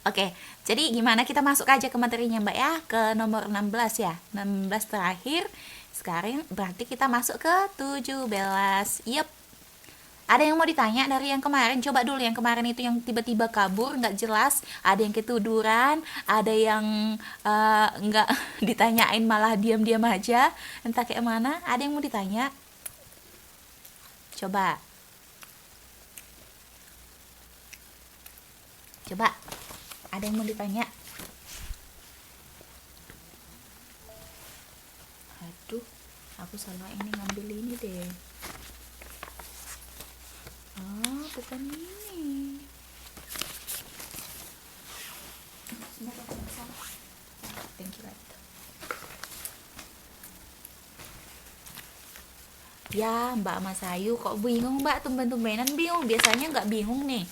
Oke, jadi gimana kita masuk aja ke materinya Mbak ya, ke nomor 16 ya. 16 terakhir. Sekarang berarti kita masuk ke 17. Yep. Ada yang mau ditanya dari yang kemarin? Coba dulu yang kemarin itu yang tiba-tiba kabur, nggak jelas. Ada yang ketiduran, ada yang nggak ditanyain malah diam-diam aja. Entah kayak mana. Ada yang mau ditanya? Coba, coba. Ada yang mau ditanya? Aduh, aku salah ini ngambil ini deh. Ah, bukan ini. Sebentar, salah. Thank you, Rat. Ya, Mbak Mas Ayu, kok bingung Mbak? Tumben-tumbenan bingung. Biasanya nggak bingung nih.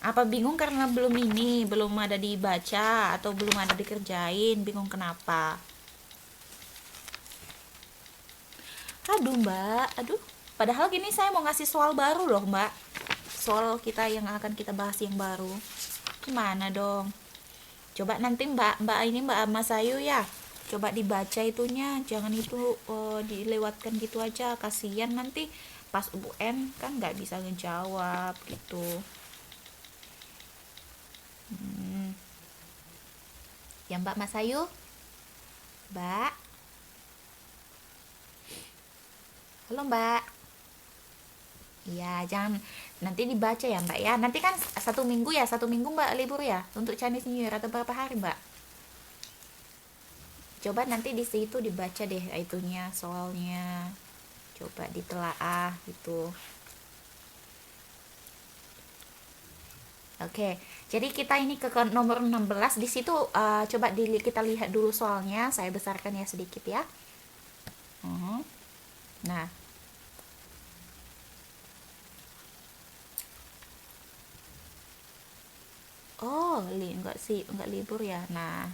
Apa bingung karena belum ini, belum ada dibaca atau belum ada dikerjain? Bingung kenapa? Aduh Mbak, aduh. Padahal gini saya mau ngasih soal baru loh Mbak. Soal kita yang akan kita bahas yang baru. Gimana dong? Coba nanti Mbak ini Mbak Mas Ayu ya. Coba dibaca itunya, jangan itu dilewatkan gitu aja. Kasihan nanti pas UN kan nggak bisa ngejawab gitu. Hmm. Ya Mbak Mas Ayu, Mbak. Halo Mbak. Iya, jangan nanti dibaca ya Mbak ya. Nanti kan 1 minggu ya, 1 minggu Mbak libur ya untuk Chinese New Year atau berapa hari Mbak? Coba nanti di situ dibaca deh itunya soalnya. Coba ditelaah gitu. Oke, jadi kita ini ke nomor 16 di situ coba kita lihat dulu soalnya. Saya besarkan ya sedikit ya. Nah, oh, enggak sih, enggak libur ya. Nah,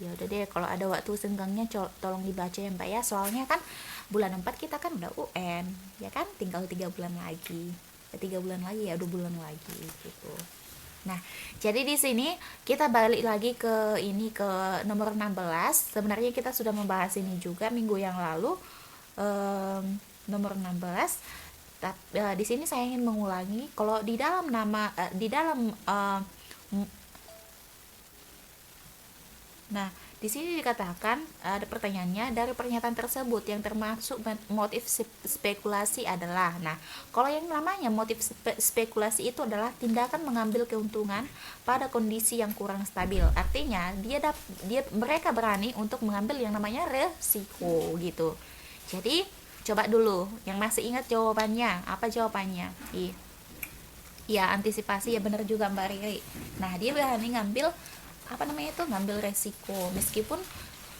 ya udah deh kalau ada waktu senggangnya tolong dibaca ya Mbak ya. Soalnya kan bulan 4 kita kan udah UN, ya kan? Tinggal 3 bulan lagi. 3 bulan lagi ya, 2 bulan lagi gitu. Nah, jadi di sini kita balik lagi ke ini ke nomor 16. Sebenarnya kita sudah membahas ini juga minggu yang lalu. Nomor 16. Di sini saya ingin mengulangi kalau di dalam nama di dalam nah, di sini dikatakan ada pertanyaannya dari pernyataan tersebut yang termasuk motif spekulasi adalah. Nah, kalau yang namanya motif spekulasi itu adalah tindakan mengambil keuntungan pada kondisi yang kurang stabil. Artinya, mereka berani untuk mengambil yang namanya resiko gitu. Jadi, coba dulu yang masih ingat jawabannya. Apa jawabannya? Iya, antisipasi ya benar juga Mbak Riri. Nah, dia berani ngambil apa namanya itu ngambil resiko meskipun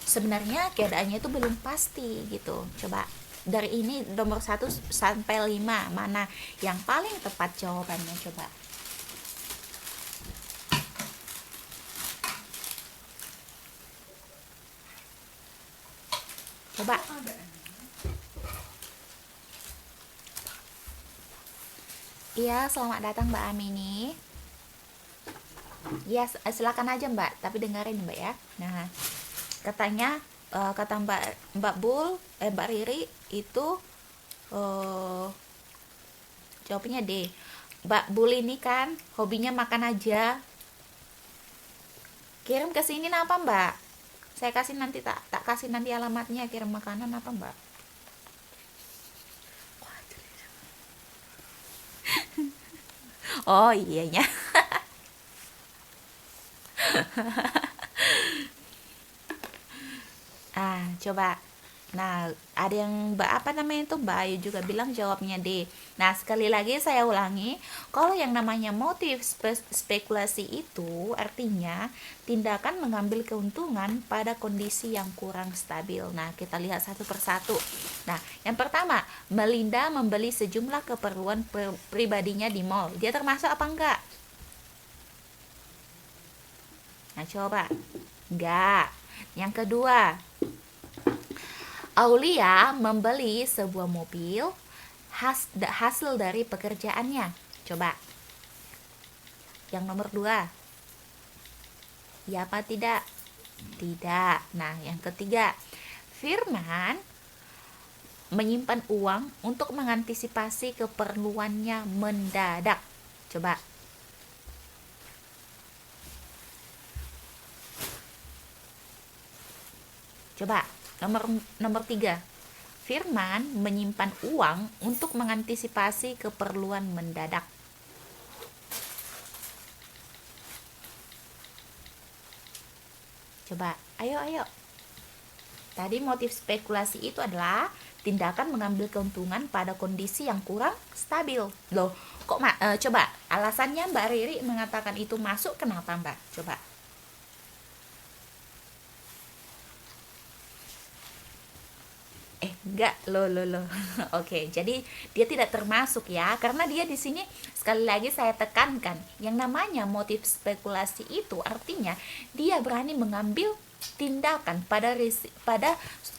sebenarnya keadaannya itu belum pasti gitu. Coba dari ini nomor 1 sampai 5 mana yang paling tepat jawabannya coba. Coba. Iya, selamat datang Mbak Amini. Ya, silakan aja Mbak, tapi dengerin Mbak ya. Nah, katanya kata Mbak Bul, Mbak Riri itu jawabnya D. Mbak Bul ini kan hobinya makan aja. Kirim ke sini apa Mbak? Saya kasih nanti tak kasih nanti alamatnya kirim makanan apa Mbak? Oh iya ya. Coba. Nah, ada yang Mbak apa namanya itu Mbak Ayu juga bilang jawabnya D. Nah, sekali lagi saya ulangi, kalau yang namanya motif spekulasi itu artinya tindakan mengambil keuntungan pada kondisi yang kurang stabil. Nah, kita lihat satu persatu. Nah, yang pertama, Melinda membeli sejumlah keperluan pribadinya di mall. Dia termasuk apa enggak? Nah, coba. Enggak. Yang kedua, Aulia membeli sebuah mobil hasil dari pekerjaannya. Coba. Yang nomor 2, ya apa tidak? Tidak. Nah, yang ketiga, Firman menyimpan uang untuk mengantisipasi keperluannya mendadak. Coba. Coba, nomor 3. Firman menyimpan uang untuk mengantisipasi keperluan mendadak. Coba, ayo. Tadi motif spekulasi itu adalah tindakan mengambil keuntungan pada kondisi yang kurang stabil. Loh, kok coba alasannya Mbak Riri mengatakan itu masuk, kenapa Mbak? Coba. Enggak, loh. Oke, jadi dia tidak termasuk ya, karena dia di sini sekali lagi saya tekankan, yang namanya motif spekulasi itu artinya dia berani mengambil tindakan pada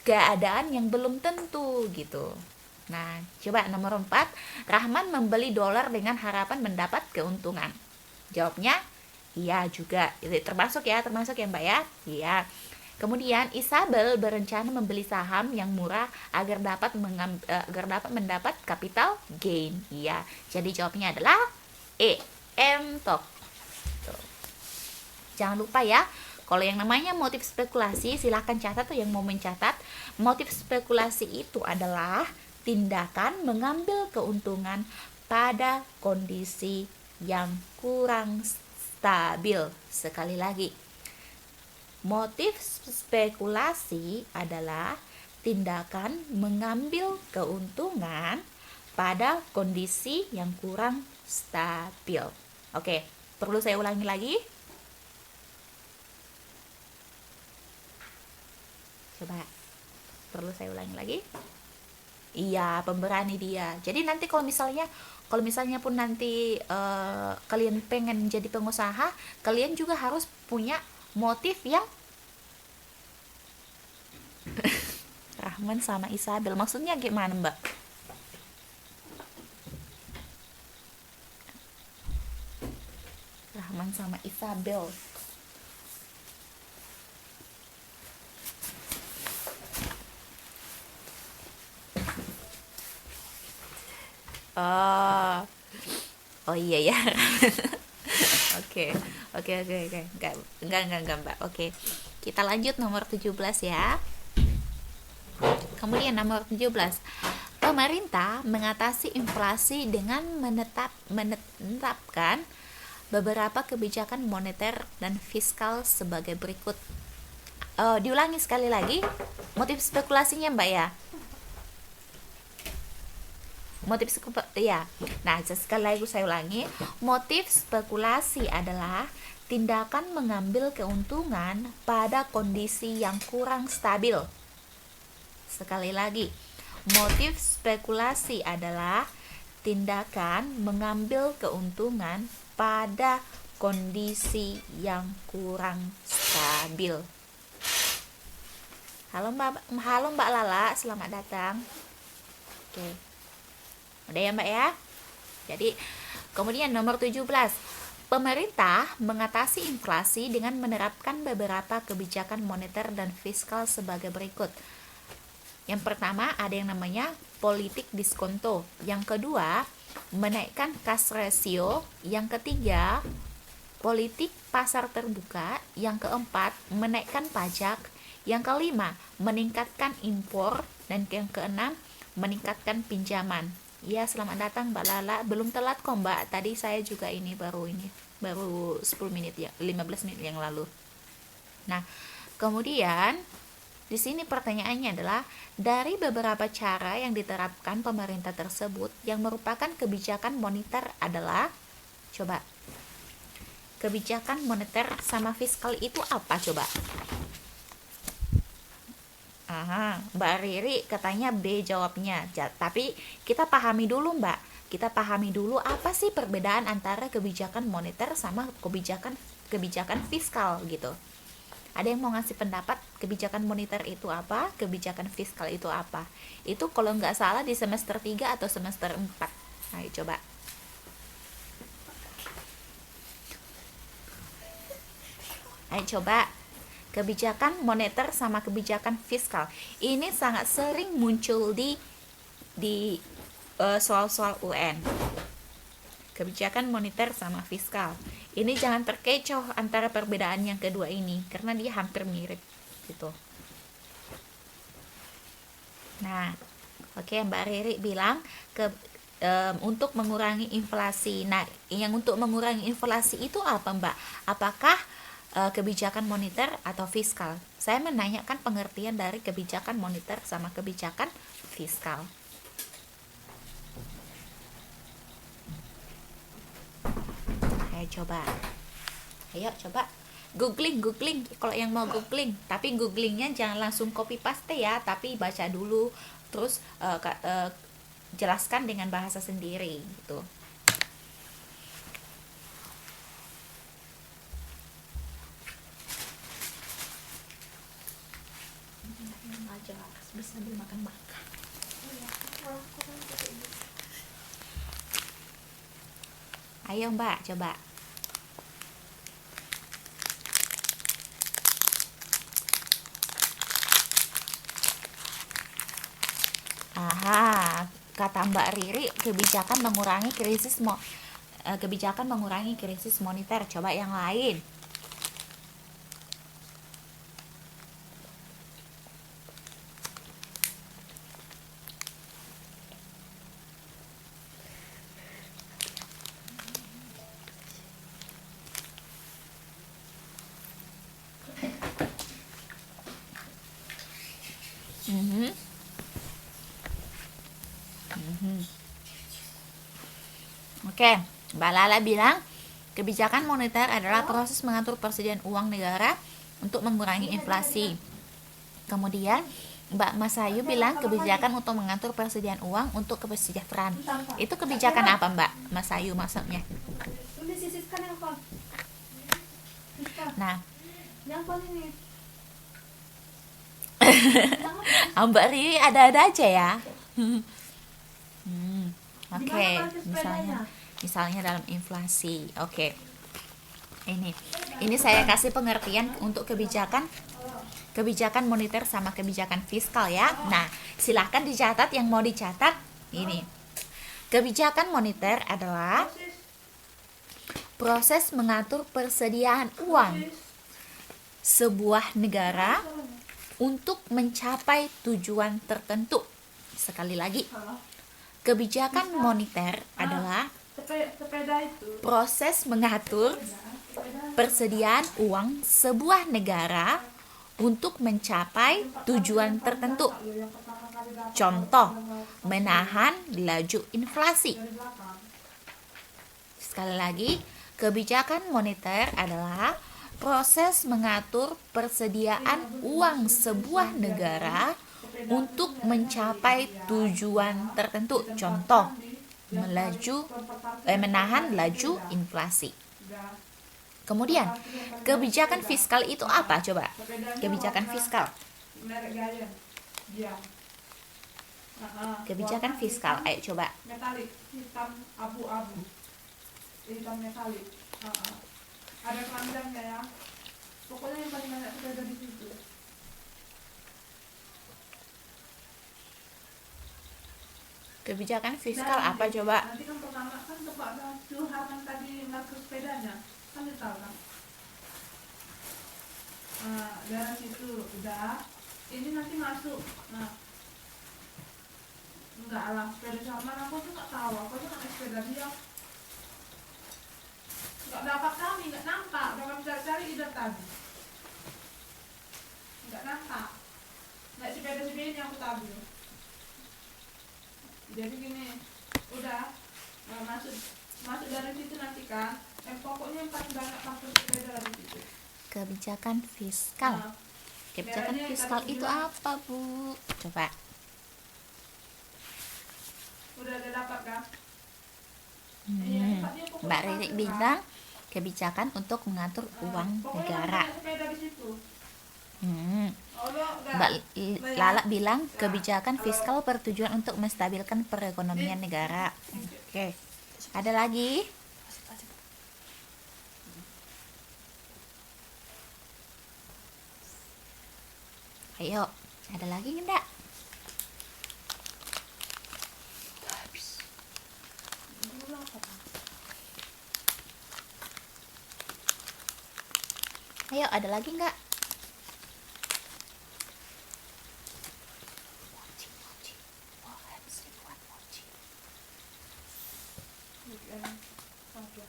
keadaan yang belum tentu gitu. Nah, coba nomor 4, Rahman membeli dolar dengan harapan mendapat keuntungan. Jawabnya iya juga. Itu termasuk ya Mbak ya. Iya. Kemudian Isabel berencana membeli saham yang murah agar dapat mendapat capital gain. Iya. Jadi jawabnya adalah E. Entok. Tuh. Jangan lupa ya. Kalau yang namanya motif spekulasi, silahkan catat tuh yang mau mencatat. Motif spekulasi itu adalah tindakan mengambil keuntungan pada kondisi yang kurang stabil. Sekali lagi, motif spekulasi adalah tindakan mengambil keuntungan pada kondisi yang kurang stabil. Oke, perlu saya ulangi lagi? Coba, perlu saya ulangi lagi? Iya, pemberani dia. Jadi nanti kalau misalnya pun nanti kalian pengen jadi pengusaha, kalian juga harus punya motif yang Rahman sama Isabel. Maksudnya gimana, Mbak? Rahman sama Isabel. Oh iya ya. Oke. Enggak, Mbak. Oke. Kita lanjut nomor 17 ya. Kemudian nomor 17. Pemerintah mengatasi inflasi dengan menetapkan beberapa kebijakan moneter dan fiskal sebagai berikut. Diulangi sekali lagi motif spekulasinya, Mbak ya. Nah, sekali lagi saya ulangi, motif spekulasi adalah tindakan mengambil keuntungan pada kondisi yang kurang stabil. Sekali lagi, motif spekulasi adalah tindakan mengambil keuntungan pada kondisi yang kurang stabil. Halo Mbak Lala, selamat datang. Oke. Udah ya Mbak ya. Jadi kemudian nomor 17, pemerintah mengatasi inflasi dengan menerapkan beberapa kebijakan moneter dan fiskal sebagai berikut. Yang pertama ada yang namanya politik diskonto. Yang kedua, menaikkan cash ratio. Yang ketiga, politik pasar terbuka. Yang keempat, menaikkan pajak. Yang kelima, meningkatkan impor. Dan yang keenam, meningkatkan pinjaman. Ya, selamat datang Mbak Lala. Belum telat kok Mbak. Tadi saya juga baru 10 menit ya, 15 menit yang lalu. Nah, kemudian di sini pertanyaannya adalah dari beberapa cara yang diterapkan pemerintah tersebut yang merupakan kebijakan moneter adalah, coba, kebijakan moneter sama fiskal itu apa coba? Mbak Riri katanya B jawabnya. Tapi kita pahami dulu Mbak. Kita pahami dulu apa sih perbedaan antara kebijakan moneter sama kebijakan fiskal gitu. Ada yang mau ngasih pendapat kebijakan moneter itu apa, kebijakan fiskal itu apa? Itu kalau nggak salah di semester 3 atau semester 4. Ayo coba. Ayo coba. Kebijakan moneter sama kebijakan fiskal. Ini sangat sering muncul di soal-soal UN. Kebijakan moneter sama fiskal. Ini jangan terkecoh antara perbedaan yang kedua ini karena dia hampir mirip gitu. Nah, oke, Mbak Riri bilang untuk mengurangi inflasi. Nah, yang untuk mengurangi inflasi itu apa, Mbak? Apakah kebijakan moneter atau fiskal? Saya menanyakan pengertian dari kebijakan moneter sama kebijakan fiskal. Ayo coba googling. Kalau yang mau googling, tapi googlingnya jangan langsung copy paste ya, tapi baca dulu, terus jelaskan dengan bahasa sendiri gitu. Bisa dimakan. Ayo Mbak, coba. Aha, kata Mbak Riri, kebijakan mengurangi krisis moneter. Coba yang lain. Oke, Mbak Lala bilang kebijakan moneter adalah proses mengatur persediaan uang negara untuk mengurangi inflasi. Kemudian Mbak Masayu bilang kebijakan untuk mengatur persediaan uang untuk kesejahteraan. Itu kebijakan apa Mbak Masayu maksudnya? Nah, Mbak Riri ada-ada aja ya. Oke, misalnya dalam inflasi. Oke. Ini saya kasih pengertian untuk kebijakan moneter sama kebijakan fiskal ya. Nah, silahkan dicatat yang mau dicatat. Ini. Kebijakan moneter adalah proses mengatur persediaan uang sebuah negara untuk mencapai tujuan tertentu. Sekali lagi, kebijakan moneter adalah proses mengatur persediaan uang sebuah negara untuk mencapai tujuan tertentu. Contoh, menahan laju inflasi. Sekali lagi, kebijakan moneter adalah proses mengatur persediaan uang sebuah negara untuk mencapai tujuan tertentu. Contoh, menahan laju inflasi. Kemudian, kebijakan fiskal itu apa? Coba, kebijakan fiskal. Kebijakan fiskal, ayo coba. Metalik, hitam abu-abu. Hitam metalik. Ada keranjangnya ya. Pokoknya yang paling banyak sepeda di situ. Kebijakan fiskal apa coba? Nanti kan pertama kan Bapak Zulharman tadi ngatur sepedanya, kan dia tahu kan? Nah, dari situ udah. Ini nanti masuk. Nah, enggak lah, sepeda Salman aku tuh nggak tahu, aku tuh nggak naik sepeda dia. Nggak dapat kami, nggak nampak. Udah kami cari udah tadi. Nggak nampak. Naik sepeda ini aku tadi. Jadi gini, udah masuk dari situ nanti kan. Pokoknya yang paling banyak pakai sepeda dari situ. Kebijakan fiskal. Nah, kebijakan fiskal itu apa, Bu? Coba. Udah ada dapat kan? Mbak Riri bilang kebijakan untuk mengatur uang negara. Mbak Lala bilang kebijakan fiskal bertujuan untuk menstabilkan perekonomian negara. Oke. Ada lagi? Ayo, ada lagi enggak? Habis. Dulu apa, Pak? Ayo, ada lagi enggak? Mochi, mochi. OMG, what mochi? Weekend saja.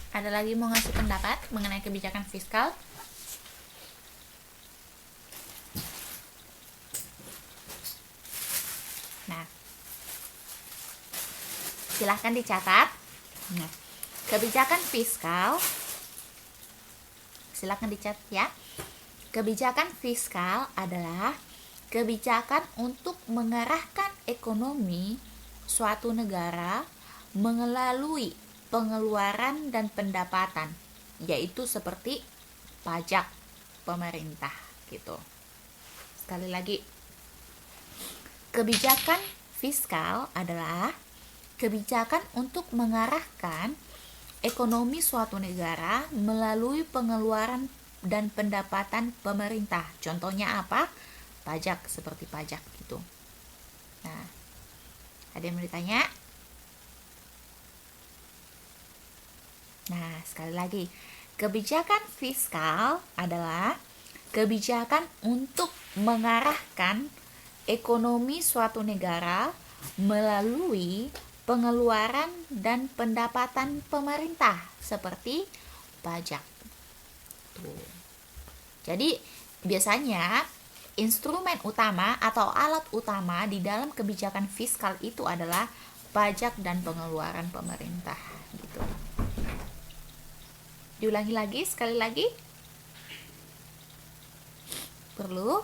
Ada lagi mau ngasih pendapat mengenai kebijakan fiskal? Nah, silahkan dicatat. Nah, kebijakan fiskal, silahkan dicatat ya. Kebijakan fiskal adalah kebijakan untuk mengarahkan ekonomi suatu negara melalui pengeluaran dan pendapatan, yaitu seperti pajak pemerintah gitu. Sekali lagi, kebijakan fiskal adalah kebijakan untuk mengarahkan ekonomi suatu negara melalui pengeluaran dan pendapatan pemerintah. Contohnya apa? Pajak, seperti pajak gitu. Nah, ada yang mau ditanya? Nah, sekali lagi, kebijakan fiskal adalah kebijakan untuk mengarahkan ekonomi suatu negara melalui pengeluaran dan pendapatan pemerintah seperti pajak. Tuh. Jadi, biasanya instrumen utama atau alat utama di dalam kebijakan fiskal itu adalah pajak dan pengeluaran pemerintah gitu. Diulangi lagi, sekali lagi. Perlu?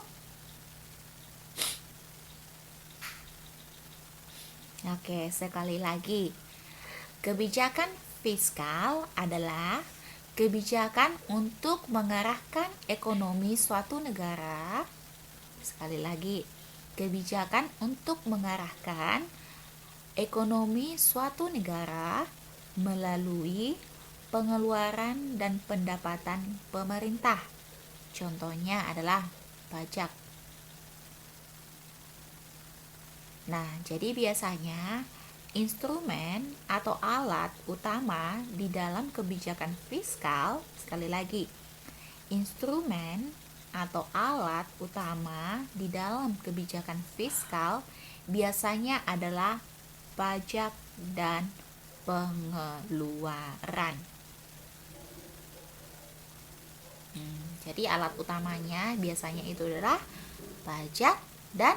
Oke, sekali lagi. Kebijakan fiskal adalah kebijakan untuk mengarahkan ekonomi suatu negara. Sekali lagi, kebijakan untuk mengarahkan ekonomi suatu negara melalui pengeluaran dan pendapatan pemerintah. Contohnya adalah pajak. Nah, jadi biasanya instrumen atau alat utama di dalam kebijakan fiskal, sekali lagi, instrumen atau alat utama di dalam kebijakan fiskal biasanya adalah pajak dan pengeluaran. Jadi alat utamanya biasanya itu adalah pajak dan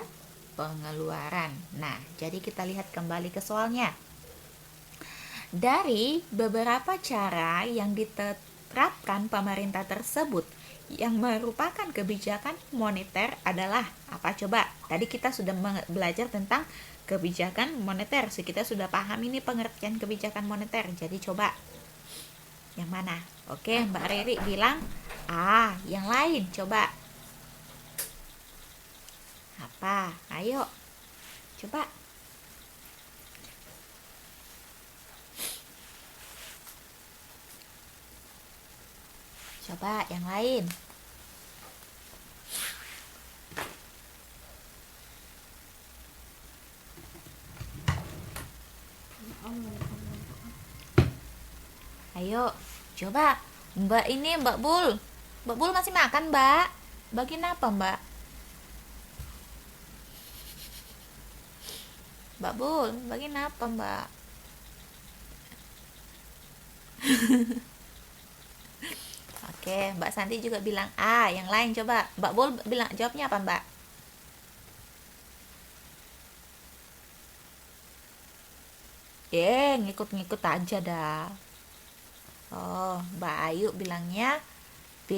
pengeluaran. Nah, jadi kita lihat kembali ke soalnya. Dari beberapa cara yang diterapkan pemerintah tersebut yang merupakan kebijakan moneter adalah apa coba? Tadi kita sudah belajar tentang kebijakan moneter. Kita sudah paham ini pengertian kebijakan moneter. Jadi coba yang mana? Oke, Mbak Riri bilang yang lain coba. Apa? Ayo. Coba. Coba yang lain. Ayo, coba. Mbak ini, Mbak Bul. Mbak Bul masih makan, Mbak? Bagian apa, Mbak? Mbak Bul, bagian apa, Mbak? Oke, Mbak Santi juga bilang yang lain coba. Mbak Bul bilang jawabnya apa, Mbak? Ngikut-ngikut aja dah. Oh, Mbak Ayu bilangnya B.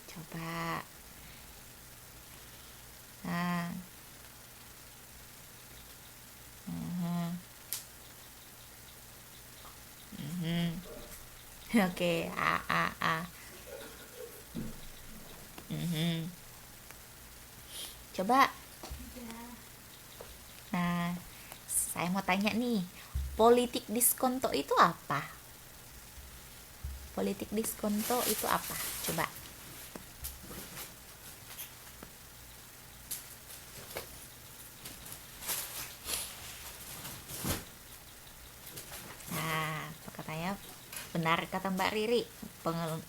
Coba. Nah, Mhm. Oke, A. Mhm. Coba. Nah, saya mau tanya nih, politik diskonto itu apa? Politik diskonto itu apa? Coba. Nah, katanya benar kata Mbak Riri,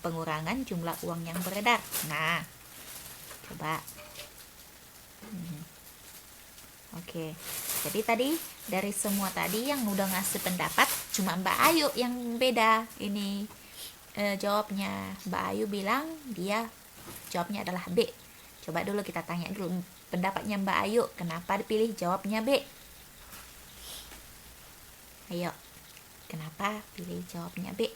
pengurangan jumlah uang yang beredar. Nah, coba. Oke, jadi tadi dari semua tadi yang udah ngasih pendapat cuma Mbak Ayu yang beda ini jawabnya. Mbak Ayu bilang dia jawabnya adalah B. Coba dulu kita tanya dulu pendapatnya Mbak Ayu, kenapa dipilih jawabnya B? Ayo, kenapa pilih jawabnya B?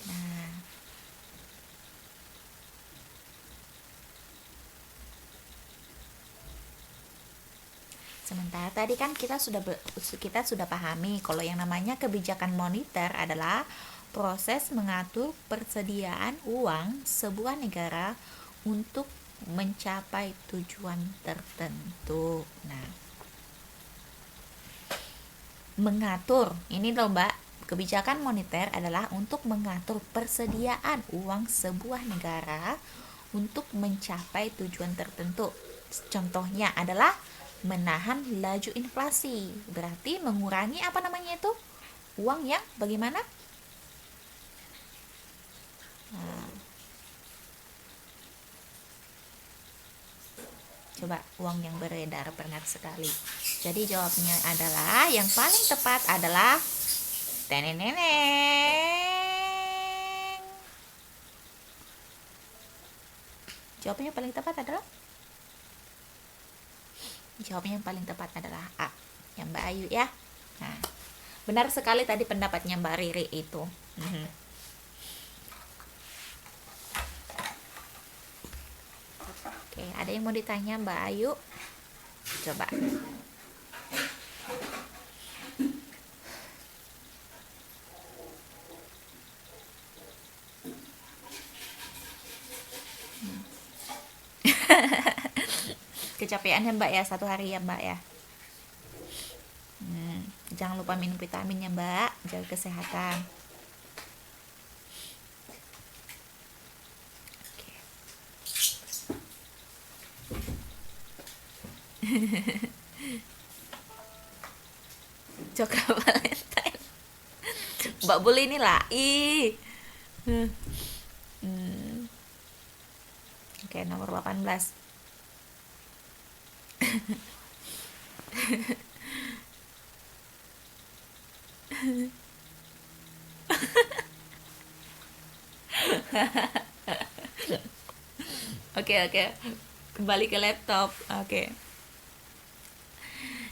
Nah, sementara tadi kan kita sudah pahami kalau yang namanya kebijakan moneter adalah proses mengatur persediaan uang sebuah negara untuk mencapai tujuan tertentu. Nah, mengatur ini loh Mbak, kebijakan moneter adalah untuk mengatur persediaan uang sebuah negara untuk mencapai tujuan tertentu. Contohnya adalah menahan laju inflasi, berarti mengurangi apa namanya itu, uang yang bagaimana. Nah, coba uang yang beredar benar sekali. Jadi jawabnya adalah yang paling tepat adalah teneneneng. Jawabnya paling tepat adalah jawabnya yang paling tepat adalah A, yang Mbak Ayu ya. Nah, benar sekali tadi pendapatnya Mbak Riri itu. Oke, ada yang mau ditanya Mbak Ayu? Coba. Kecapean ya Mbak ya, satu hari ya Mbak ya. Jangan lupa minum vitamin ya Mbak, jaga kesehatan. Oke. Coklat Valentine. Mbak Buli ini lah. Oke, nomor 18. Oke. Kembali ke laptop. Oke.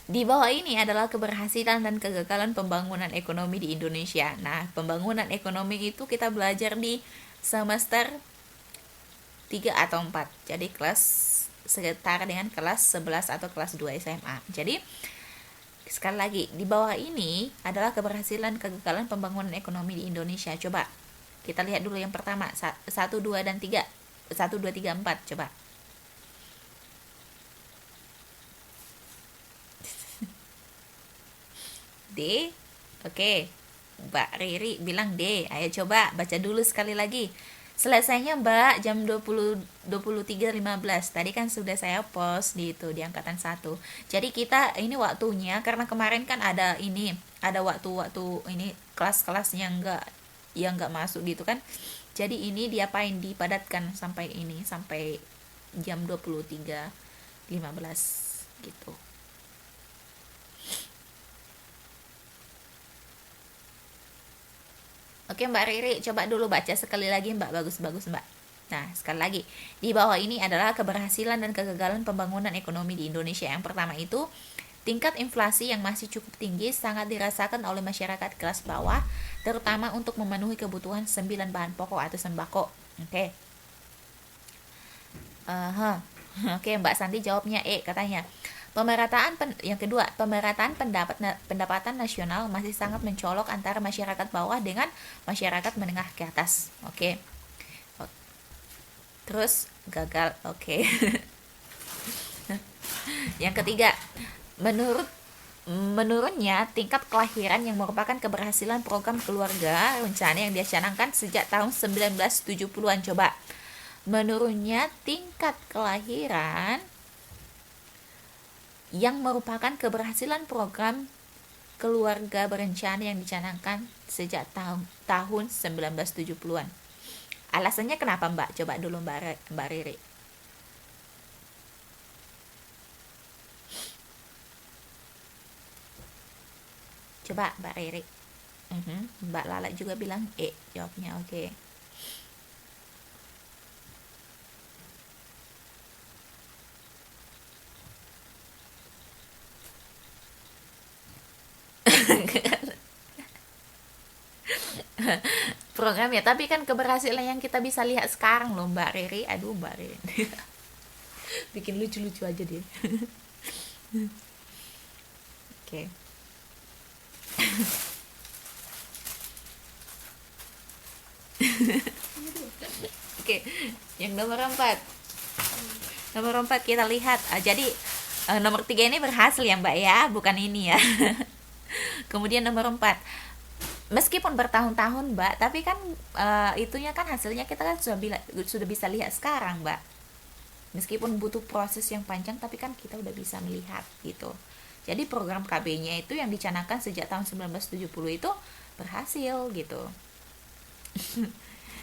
Di bawah ini adalah keberhasilan dan kegagalan pembangunan ekonomi di Indonesia. Nah, pembangunan ekonomi itu kita belajar di semester 3 atau 4. Jadi kelas setara dengan kelas 11 atau kelas 2 SMA. Jadi sekali lagi, di bawah ini adalah keberhasilan kegagalan pembangunan ekonomi di Indonesia. Coba kita lihat dulu yang pertama, 1, 2 dan 3. 1 2 3 4 coba. D. Oke. Mbak Riri bilang D. Ayo coba baca dulu sekali lagi. Selesainya Mbak jam 23.15. Tadi kan sudah saya post di itu di angkatan 1. Jadi kita ini waktunya karena kemarin kan ada waktu-waktu ini kelas-kelas yang enggak masuk gitu kan. Jadi ini diapain, dipadatkan sampai jam 23.15 gitu. Oke Mbak Riri, coba dulu baca sekali lagi Mbak, bagus-bagus Mbak. Nah, sekali lagi, di bawah ini adalah keberhasilan dan kegagalan pembangunan ekonomi di Indonesia. Yang pertama itu, tingkat inflasi yang masih cukup tinggi sangat dirasakan oleh masyarakat kelas bawah, terutama untuk memenuhi kebutuhan 9 bahan pokok atau sembako. Oke. Aha. Oke, Mbak Santi jawabnya katanya. Yang kedua, pemerataan pendapatan nasional masih sangat mencolok antara masyarakat bawah dengan masyarakat menengah ke atas. Oke. Terus gagal. Oke. Yang ketiga, menurut menurunnya tingkat kelahiran yang merupakan keberhasilan program keluarga rencana yang dicanangkan sejak tahun 1970-an. Coba. Menurunnya tingkat kelahiran yang merupakan keberhasilan program keluarga berencana yang dicanangkan sejak tahun 1970-an. Alasannya kenapa, Mbak? Coba dulu Mbak Riri. Coba Mbak Riri. Mbak Lala juga bilang jawabnya. Oke. Program ya, tapi kan keberhasilan yang kita bisa lihat sekarang loh Mbak Riri. Aduh Mbak Riri. Bikin lucu-lucu aja dia. Oke. Oke, yang nomor 4. Nomor 4 kita lihat. Jadi nomor 3 ini berhasil ya Mbak ya, bukan ini ya. Kemudian nomor 4. Meskipun bertahun-tahun Mbak, tapi kan itunya kan hasilnya kita kan sudah bisa lihat sekarang Mbak. Meskipun butuh proses yang panjang, tapi kan kita udah bisa melihat gitu. Jadi program KB-nya itu yang dicanangkan sejak tahun 1970 itu berhasil gitu.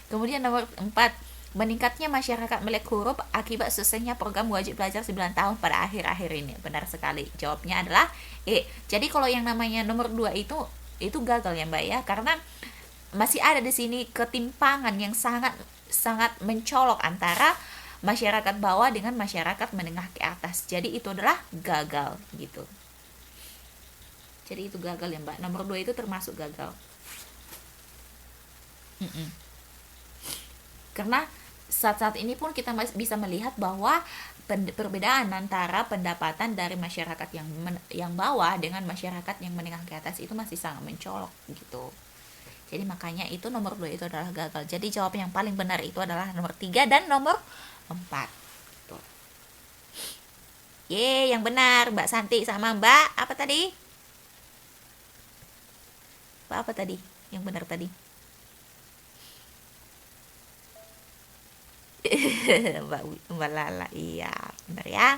Kemudian nomor 4, meningkatnya masyarakat melek huruf akibat selesainya program wajib belajar 9 tahun pada akhir-akhir ini. Benar sekali. Jawabnya adalah Jadi kalau yang namanya nomor 2 itu gagal ya Mbak ya, karena masih ada di sini ketimpangan yang sangat sangat mencolok antara masyarakat bawah dengan masyarakat menengah ke atas. Jadi itu adalah gagal gitu. Jadi itu gagal ya Mbak. Nomor 2 itu termasuk gagal. Karena saat-saat ini pun kita masih bisa melihat bahwa perbedaan antara pendapatan dari masyarakat yang bawah dengan masyarakat yang menengah ke atas itu masih sangat mencolok gitu. Jadi makanya itu nomor 2 itu adalah gagal. Jadi jawab yang paling benar itu adalah nomor 3 dan nomor 4. Tuh. Yang benar Mbak Santi sama Mbak apa tadi? Mbak apa tadi? Yang benar tadi. Mbak Lala, iya benar ya.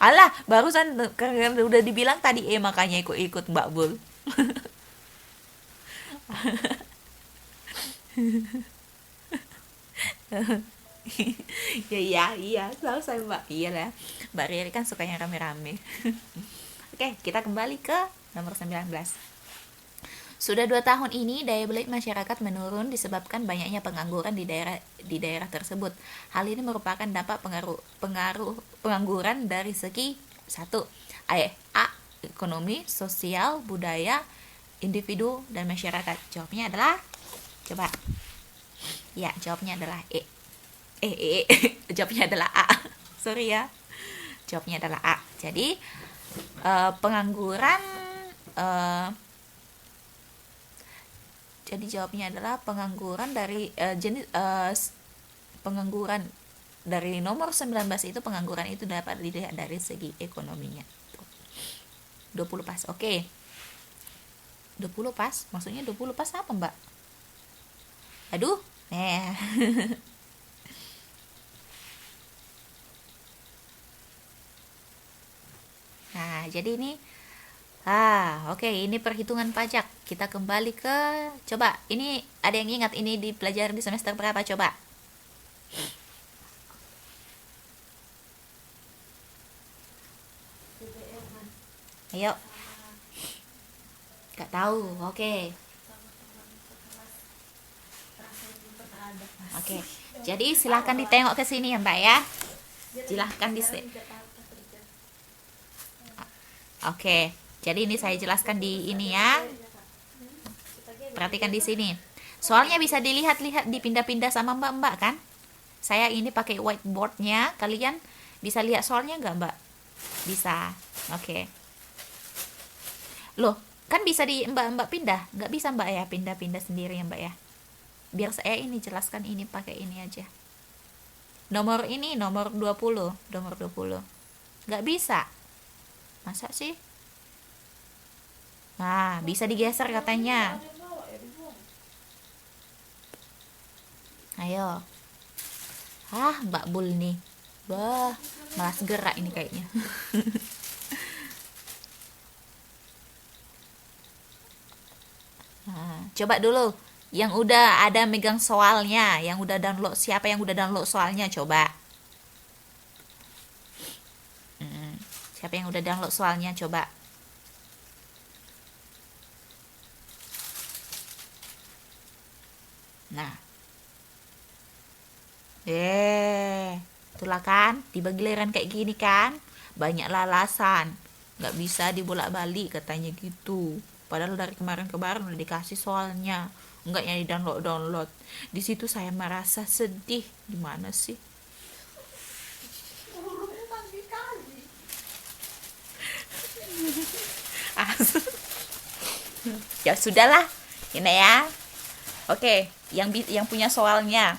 Alah, barusan karena udah dibilang tadi makanya ikut Mbak Bul. Iya selalu saya Mbak. Iya lah, Mbak Riri kan sukanya rame-rame. Oke, kita kembali ke nomor 19. Sudah 2 tahun ini daya beli masyarakat menurun disebabkan banyaknya pengangguran di daerah tersebut. Hal ini merupakan dampak pengangguran dari segi 1. Ekonomi, sosial, budaya, individu dan masyarakat. Jawabnya adalah coba. Ya, jawabnya adalah jawabnya adalah A. Sorry ya. Jawabnya adalah A. Jadi pengangguran jadi jawabnya adalah pengangguran dari pengangguran dari nomor 19 itu, pengangguran itu dapat dilihat dari segi ekonominya. 20 pas. Oke. 20 pas. Maksudnya 20 pas apa, Mbak? Aduh. Nah, jadi ini oke, ini perhitungan pajak. Kita kembali ke coba. Ini ada yang ingat ini dipelajari di semester berapa coba? Ayo. Gak tahu. Oke. Oke. Jadi silahkan ditengok ke sini ya, Mbak ya. Silahkan di Oke. Jadi ini saya jelaskan di ini ya. Perhatikan di sini. Soalnya bisa dilihat-lihat, dipindah-pindah sama mbak-mbak kan. Saya ini pakai whiteboardnya, kalian bisa lihat soalnya nggak mbak? Bisa. Oke. Loh, kan bisa di mbak-mbak pindah, nggak bisa mbak ya pindah-pindah sendiri ya mbak ya. Biar saya ini jelaskan, ini pakai ini aja. Nomor ini nomor 20, nomor 20. Nggak bisa. Masa sih? Nah, bisa digeser katanya. Ada yang bawa ya dibuang. Ayo. Mbak Bul nih. Wah, malas gerak ini kayaknya. Nah, coba dulu yang udah ada megang soalnya, yang udah download, siapa yang udah download soalnya coba. Siapa yang udah download soalnya coba. Nah. Itulah kan, tiba giliran kayak gini kan, banyak alasan. Nggak bisa dibolak-balik katanya gitu. Padahal dari kemarin-kemarin udah dikasih soalnya, nggak yang di download. Di situ saya merasa sedih. Gimana sih? Gurunya tadi kali. Ya sudahlah, ini ya. Oke, yang punya soalnya.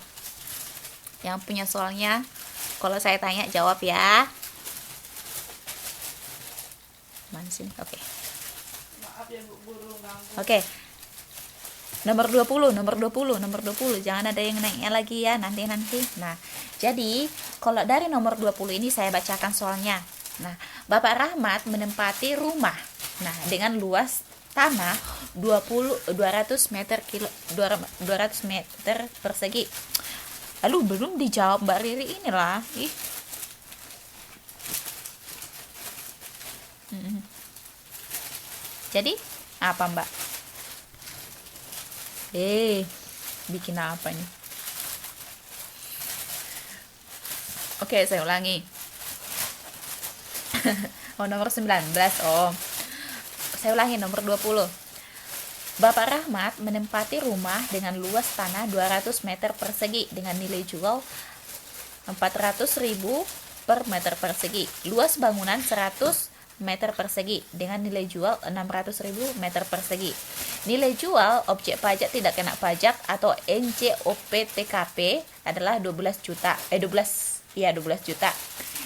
Yang punya soalnya, kalau saya tanya jawab ya. Mana sini? Oke. Maaf ya Bu Guru ganggu. Oke. Nomor 20, nomor 20, nomor 20. Jangan ada yang naiknya lagi ya, nanti. Nah, jadi kalau dari nomor 20 ini saya bacakan soalnya. Nah, Bapak Rahmat menempati rumah. Nah, dengan luas tanah 200 meter 200 meter persegi. Lalu belum dijawab Mbak Riri inilah. Ih. Jadi apa Mbak? Bikin apa nih? Oke, saya ulangi. Nomor 19. Saya ulangi nomor 20. Bapak Rahmat menempati rumah dengan luas tanah 200 meter persegi dengan nilai jual 400.000 per meter persegi. Luas bangunan 100 meter persegi dengan nilai jual 600.000 meter persegi. Nilai jual objek pajak tidak kena pajak atau NJOP TKP adalah 12 juta.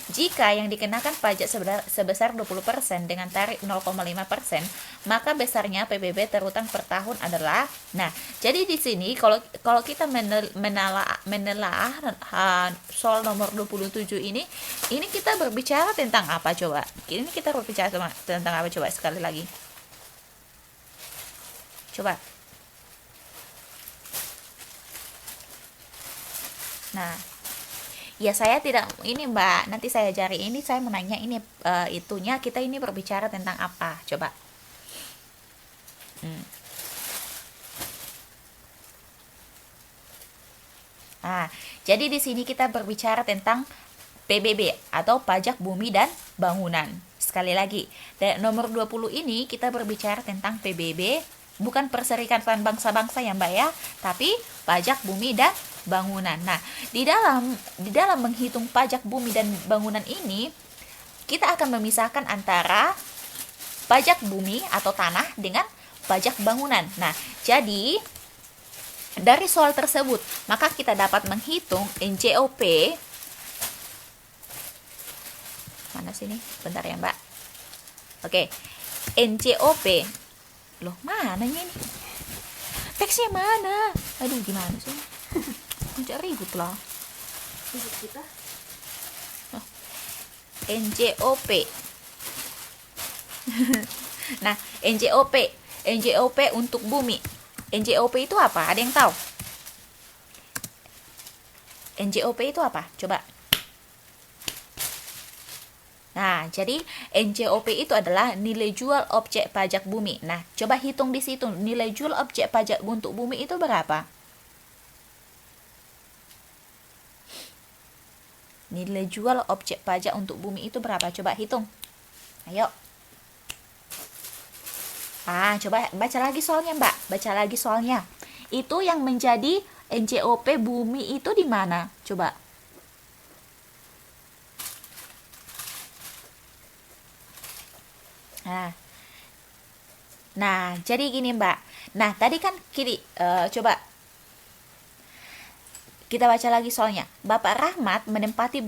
Jika yang dikenakan pajak sebesar 20% dengan tarif 0,5%, maka besarnya PBB terutang per tahun adalah. Nah, jadi di sini kalau kita menelaah soal nomor 27 ini kita berbicara tentang apa coba? Ini kita berbicara tentang apa coba sekali lagi? Coba. Nah, ya saya tidak ini Mbak, nanti saya cari ini, saya menanya ini itunya, kita ini berbicara tentang apa coba. Jadi di sini kita berbicara tentang PBB atau pajak bumi dan bangunan. Sekali lagi, nomor 20 ini kita berbicara tentang PBB, bukan Perserikatan Bangsa-Bangsa ya Mbak ya, tapi pajak bumi dan bangunan. Nah, di dalam menghitung pajak bumi dan bangunan ini, kita akan memisahkan antara pajak bumi atau tanah dengan pajak bangunan. Nah, jadi dari soal tersebut, maka kita dapat menghitung NJOP. Mana sini? Bentar ya, Mbak. Oke. NJOP. Loh, mananya ini? Teksnya mana? Aduh, gimana sih? Jangan ribut lah. Ribut kita. NJOP. Nah, NJOP untuk bumi. NJOP itu apa? Ada yang tahu? NJOP itu apa? Coba. Nah, jadi NJOP itu adalah nilai jual objek pajak bumi. Nah, coba hitung di situ nilai jual objek pajak untuk bumi itu berapa? Nilai jual objek pajak untuk bumi itu berapa? Coba hitung. Ayo. Coba baca lagi soalnya, Mbak. Baca lagi soalnya. itu yang menjadi NJOP bumi itu di mana? Coba. Nah, jadi gini Mbak. Nah, tadi kan coba kita baca lagi soalnya. Bapak Rahmat menempati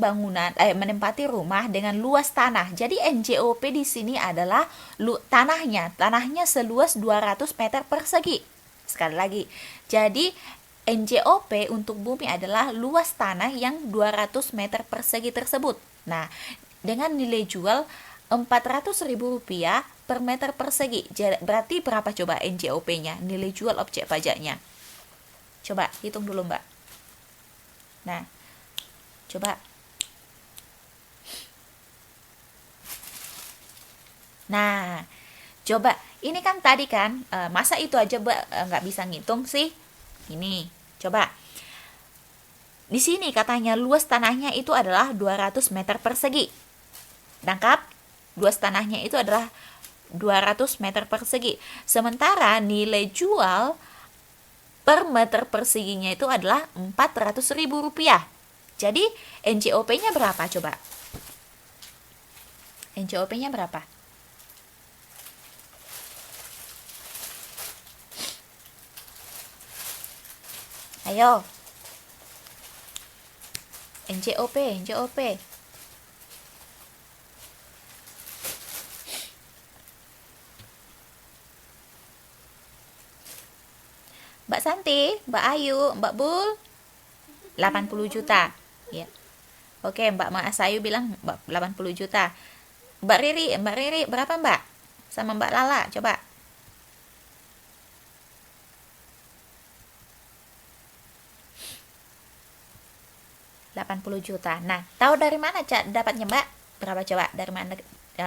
rumah dengan luas tanah. Jadi NJOP di sini adalah tanahnya seluas 200 meter persegi. Sekali lagi. Jadi NJOP untuk bumi adalah luas tanah yang 200 meter persegi tersebut. Nah, dengan nilai jual Rp400.000 per meter persegi. Berarti berapa coba NJOP-nya? Nilai jual objek pajaknya. Coba hitung dulu, Mbak. Nah, coba. Nah, coba. Ini kan tadi kan, masa itu aja Mbak nggak bisa ngitung sih? Ini, coba. Di sini katanya luas tanahnya itu adalah 200 meter persegi. Tangkap? Luas tanahnya itu adalah 200 meter persegi. Sementara nilai jual per meter perseginya itu adalah Rp400.000. Jadi NJOP-nya berapa coba? NJOP-nya berapa? Ayo. NJOP. Mbak Santi, Mbak Ayu, Mbak Bul, 80 juta. Ya. Oke, Mbak Mas Ayu bilang 80 juta. Mbak Riri, berapa Mbak? Sama Mbak Lala, coba. Rp80 juta. Nah, tahu dari mana dapatnya Mbak? Berapa coba? Dari mana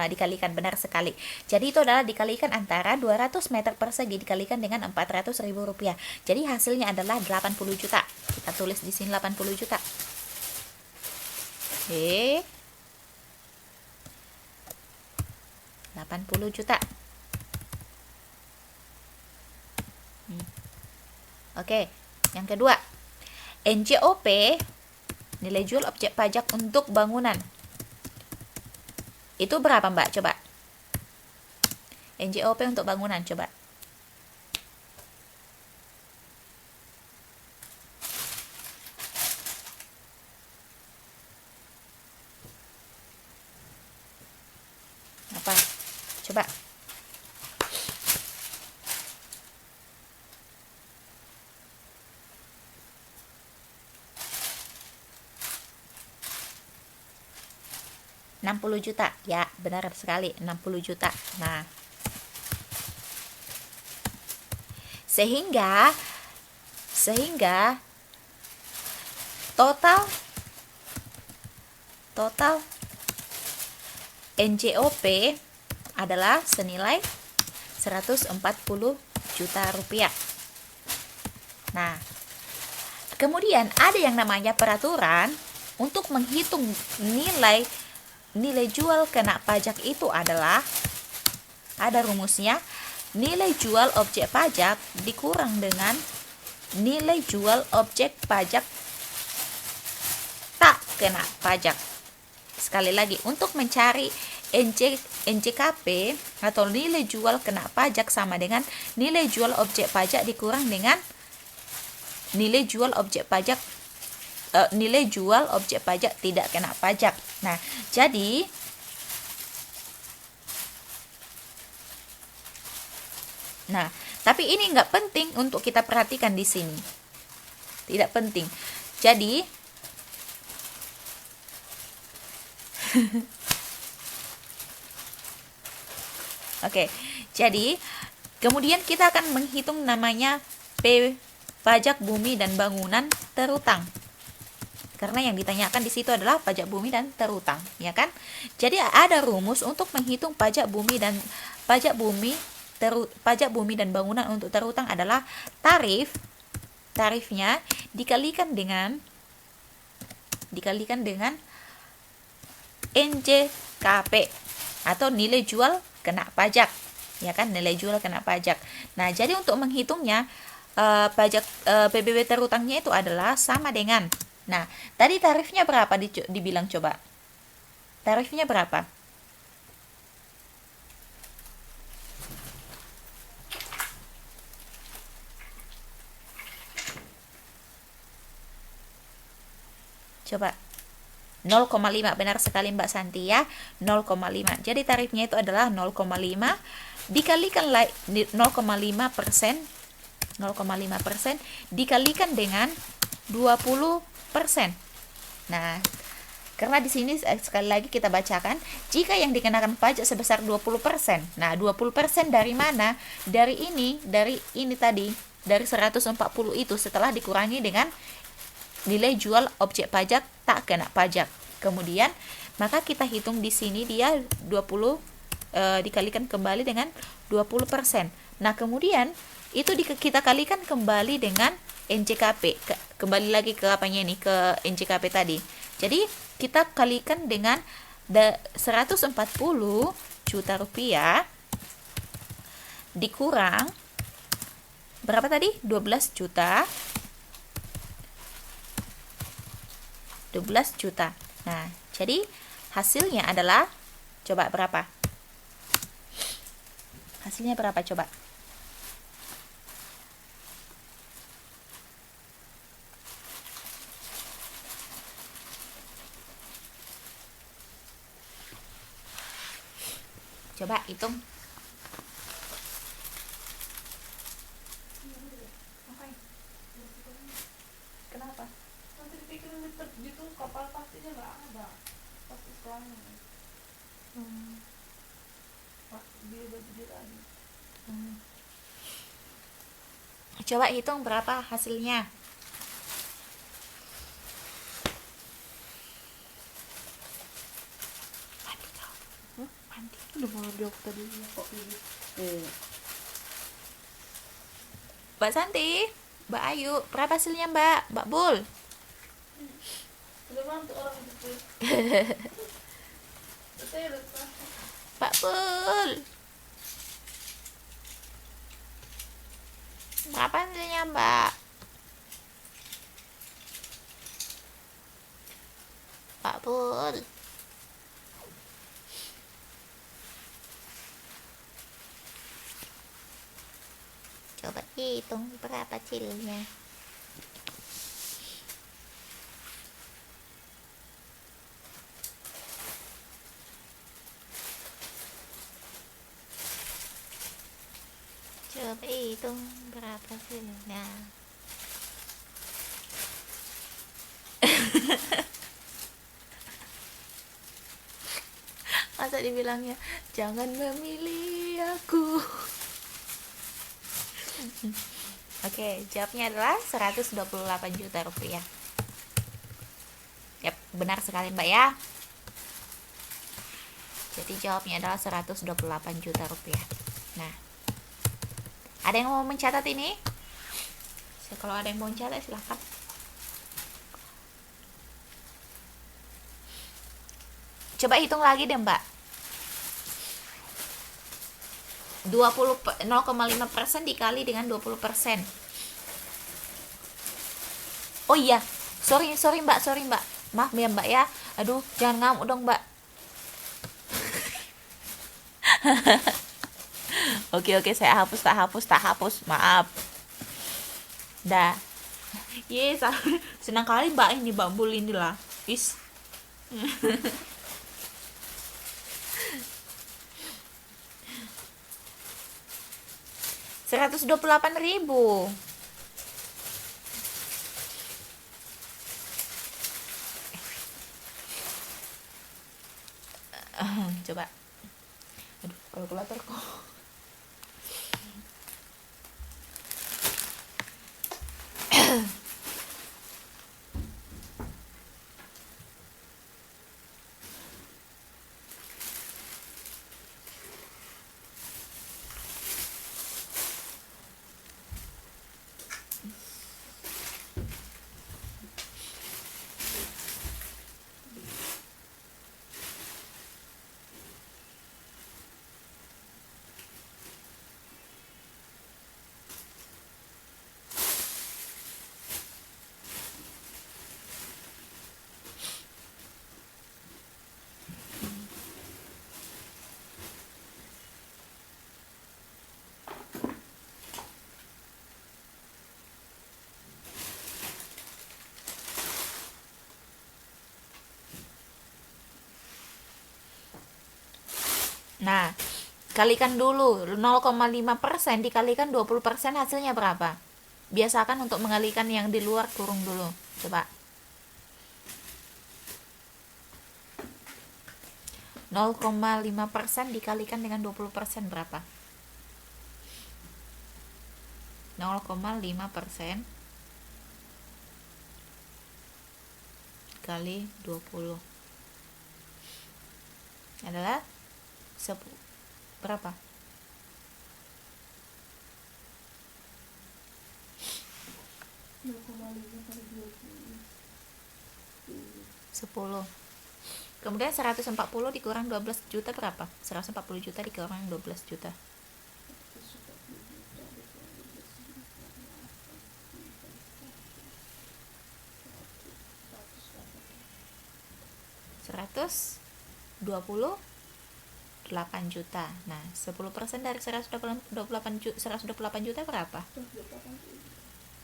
dikalikan? Benar sekali. Jadi itu adalah dikalikan antara 200 meter persegi dikalikan dengan Rp400.000. Jadi hasilnya adalah 80 juta. Kita tulis di sini 80 juta. Oke. 80 juta. Oke, yang kedua. NJOP nilai jual objek pajak untuk bangunan. Itu berapa Mbak? Coba. NJOP untuk bangunan, coba. Apa? Coba. Rp60 juta. Ya, benar sekali, 60 juta. Nah, sehingga total NJOP adalah senilai 140 juta rupiah. Nah, kemudian ada yang namanya peraturan untuk menghitung nilai jual kena pajak itu adalah, ada rumusnya, nilai jual objek pajak dikurang dengan nilai jual objek pajak tak kena pajak. Sekali lagi, untuk mencari NJKP atau nilai jual kena pajak sama dengan nilai jual objek pajak dikurang dengan nilai jual objek pajak tidak kena pajak. Nah, jadi tapi ini nggak penting untuk kita perhatikan di sini. Tidak penting. Jadi Oke. Jadi kemudian kita akan menghitung namanya pajak bumi dan bangunan terutang. Karena yang ditanyakan di situ adalah pajak bumi dan terutang, ya kan? Jadi ada rumus untuk menghitung pajak bumi dan bangunan untuk terutang adalah tarifnya dikalikan dengan NJKP atau nilai jual kena pajak, ya kan? Nilai jual kena pajak. Nah, jadi untuk menghitungnya pajak PBB terutangnya itu adalah sama dengan. Nah, tadi tarifnya berapa dibilang coba? Tarifnya berapa? Coba. 0,5, benar sekali Mbak Santi ya, 0,5. Jadi tarifnya itu adalah 0,5 dikalikan 0,5%, 0,5% dikalikan dengan 20%. Nah, karena di sini sekali lagi kita bacakan, jika yang dikenakan pajak sebesar 20%. Nah, 20% dari mana? Dari ini tadi, dari 140 itu setelah dikurangi dengan nilai jual objek pajak tak kena pajak. Kemudian maka kita hitung di sini dia 20 dikalikan kembali dengan 20%. Nah, kemudian itu kita kalikan kembali dengan NJKP. Kembali lagi ke apanya ini, ke NJKP tadi. Jadi kita kalikan dengan 140 juta rupiah dikurang berapa tadi? 12 juta. 12 juta. Nah, jadi hasilnya adalah coba berapa? Hasilnya berapa coba? Coba hitung. Kenapa? Nanti dipikirin gitu kapal pastinya nggak ada. Pasti sekolahnya. Dia baju lagi. Coba hitung berapa hasilnya. Udah mau jawab tadi ya kok ini. Mbak Santi, Mbak Ayu, berapa hasilnya Mbak Bul? Udah mantuk orang itu. Saya lupa. Mbak Bul, berapa hasilnya Mbak? Mbak Bul. Coba hitung berapa hasilnya. Coba hitung berapa hasilnya. Masa dibilangnya jangan memilih aku. Oke, jawabnya adalah 128 juta rupiah. Yap, benar sekali Mbak ya. Jadi jawabnya adalah 128 juta rupiah. Nah, ada yang mau mencatat ini? Kalau ada yang mau mencatat silahkan. Coba hitung lagi deh Mbak. 0,5% dikali dengan 20%. Oh iya, sorry Mbak. Maaf ya Mbak ya. Aduh, jangan ngamuk dong Mbak. Oke, saya tak hapus. Maaf. Dah. Yes, senang kali Mbak ini Mbak Bul inilah. Is. 128.000. Coba. Aduh, kalkulatorku. Nah, kalikan dulu 0,5% dikalikan 20% hasilnya berapa? Biasakan untuk mengalikan yang di luar kurung dulu. Coba. 0,5% dikalikan dengan 20% berapa? 0,5% kali 20 adalah berapa? 0,5 kali 10. Kemudian 140 dikurang 12 juta berapa? 140 juta dikurang 12 juta. 128 juta. Nah, 10% dari 128 juta berapa?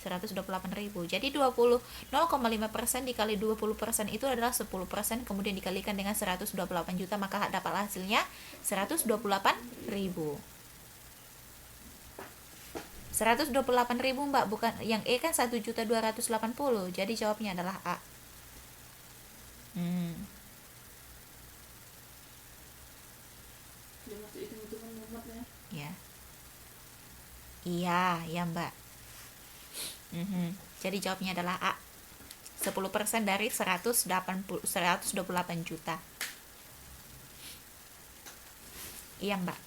128.000. Jadi 0,5% dikali 20% itu adalah 10%, kemudian dikalikan dengan 128 juta, maka dapat hasilnya 128.000. 128.000 Mbak, bukan yang E kan 1.280.000. Jadi jawabnya adalah A. Ya. Iya, ya Mbak. Jadi jawabnya adalah A. 10% dari 128 juta. Iya Mbak.